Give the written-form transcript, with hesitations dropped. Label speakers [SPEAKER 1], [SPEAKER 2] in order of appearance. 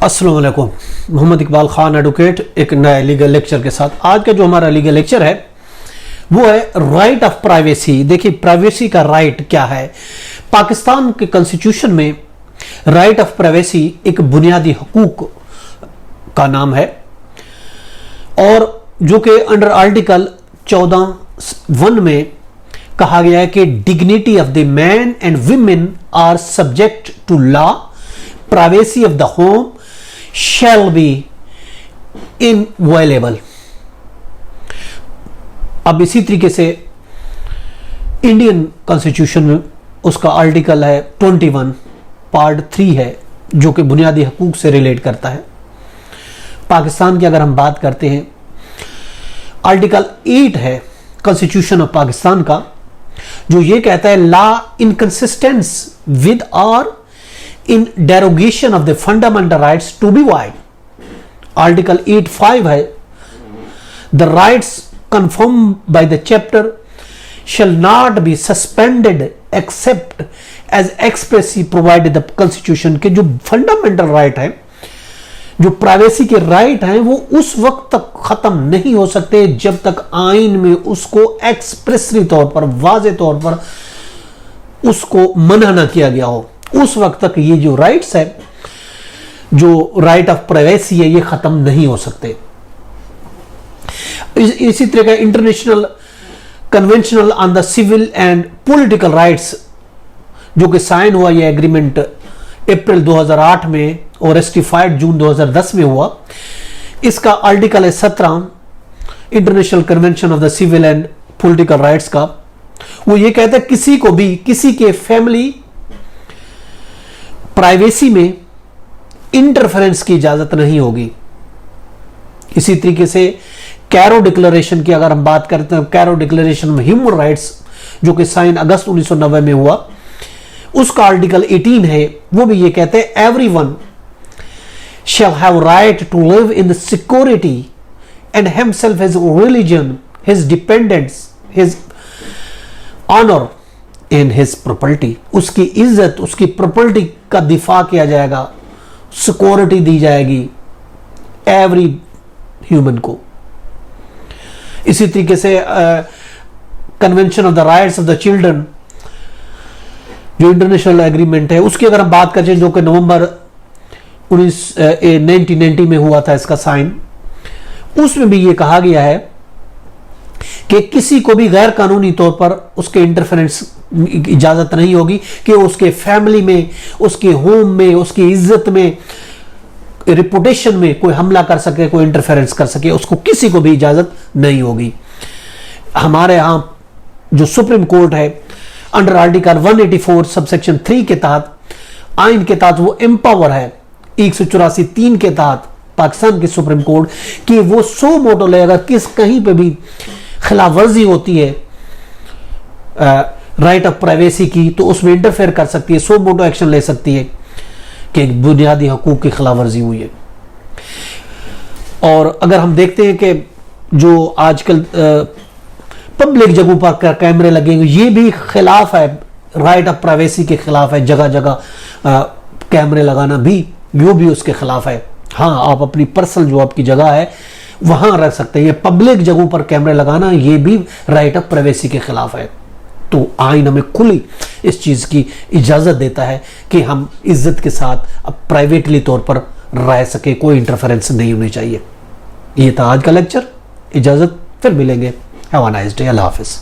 [SPEAKER 1] अस्सलाम वालेकुम। मोहम्मद इकबाल खान एडवोकेट एक नए लीगल लेक्चर के साथ। आज का जो हमारा लीगल लेक्चर है वो है राइट ऑफ प्राइवेसी। देखिए प्राइवेसी का राइट क्या है। पाकिस्तान के कॉन्स्टिट्यूशन में राइट ऑफ प्राइवेसी एक बुनियादी हकूक का नाम है और जो कि अंडर आर्टिकल 14(1) में कहा गया है कि dignity of the man and women are subject to law, privacy of the home shall be inviolable. अब इसी तरीके से इंडियन कॉन्स्टिट्यूशन में उसका आर्टिकल है 21 पार्ट 3 है जो कि बुनियादी हकूक से रिलेट करता है। पाकिस्तान की अगर हम बात करते हैं, आर्टिकल 8 है कॉन्स्टिट्यूशन ऑफ पाकिस्तान का जो ये कहता है लॉ इनकंसिस्टेंस विद और in derogation of the fundamental rights to be wide. Article 8(5) है the rights confirmed by the chapter shall not be suspended except as expressly provided the constitution। के जो fundamental right है, जो privacy के right हैं, वो उस वक्त तक खत्म नहीं हो सकते जब तक आइन में उसको एक्सप्रेसली तौर पर, वाज़े तौर पर उसको मना ना किया गया हो। उस वक्त तक ये जो राइट्स है, जो राइट ऑफ प्राइवेसी है, ये खत्म नहीं हो सकते। इसी तरह का international conventional on the civil and political rights जो कि साइन हुआ, ये एग्रीमेंट अप्रैल 2008 में और रेस्टिफाइड जून 2010 में हुआ। इसका आर्टिकल है 17 international convention of the civil and political rights का। वो ये कहता है किसी को भी किसी के फैमिली प्राइवेसी में इंटरफेरेंस की इजाजत नहीं होगी। इसी तरीके से कैरो डिक्लेरेशन की अगर हम बात करते हैं, Cairo declaration of human rights जो कि साइन अगस्त 1990 में हुआ, उसका आर्टिकल 18 है, वो भी ये कहते हैं everyone shall have right to live in the security and himself, his religion, his dependents, his honour and his property. उसकी इज्जत, उसकी प्रॉपर्टी का दिफा किया जाएगा, सिक्योरिटी दी जाएगी एवरी ह्यूमन को। इसी तरीके से convention of the rights of the children जो इंटरनेशनल एग्रीमेंट है, उसकी अगर हम बात करें जो कि नवंबर 1990 में हुआ था इसका साइन, उसमें भी ये कहा गया है कि किसी को भी गैर कानूनी तौर पर उसके इंटरफेरेंस इजाजत नहीं होगी कि उसके फैमिली में, उसके होम में, उसकी इज्जत में, रिपुटेशन में कोई हमला कर सके, कोई इंटरफेरेंस कर सके, उसको किसी को भी इजाजत नहीं होगी। हमारे यहां जो सुप्रीम कोर्ट है अंडर आर्टिकल 184 सबसेक्शन 3 के तहत, आइन के तहत वो एम्पावर है 184(3) के तहत पाकिस्तान की सुप्रीम कोर्ट कि वो 100 मोटो ले, अगर किस कहीं पे भी खिलाफ वर्जी होती है राइट ऑफ प्राइवेसी की, तो उसमें इंटरफेयर कर सकती है, 100 मोटो एक्शन ले सकती है कि बुनियादी हकूक की खिलाफ वर्जी हुई है। और अगर हम देखते हैं कि जो आजकल पब्लिक जगहों पर कैमरे लगेंगे, ये भी खिलाफ है, राइट ऑफ प्राइवेसी के खिलाफ है। जगह जगह कैमरे लगाना भी, वो भी उसके खिलाफ है। हाँ, आप अपनी पर्सनल जो आपकी जगह है वहां रख सकते हैं, पब्लिक जगहों पर कैमरे लगाना ये भी राइट ऑफ प्राइवेसी के खिलाफ है। तो आइन हमें खुली इस चीज की इजाजत देता है कि हम इज्जत के साथ अब प्राइवेटली तौर पर रह सके, कोई इंटरफेरेंस नहीं होनी चाहिए। ये था आज का लेक्चर। इजाजत, फिर मिलेंगे। Have a nice day. Allah Hafiz.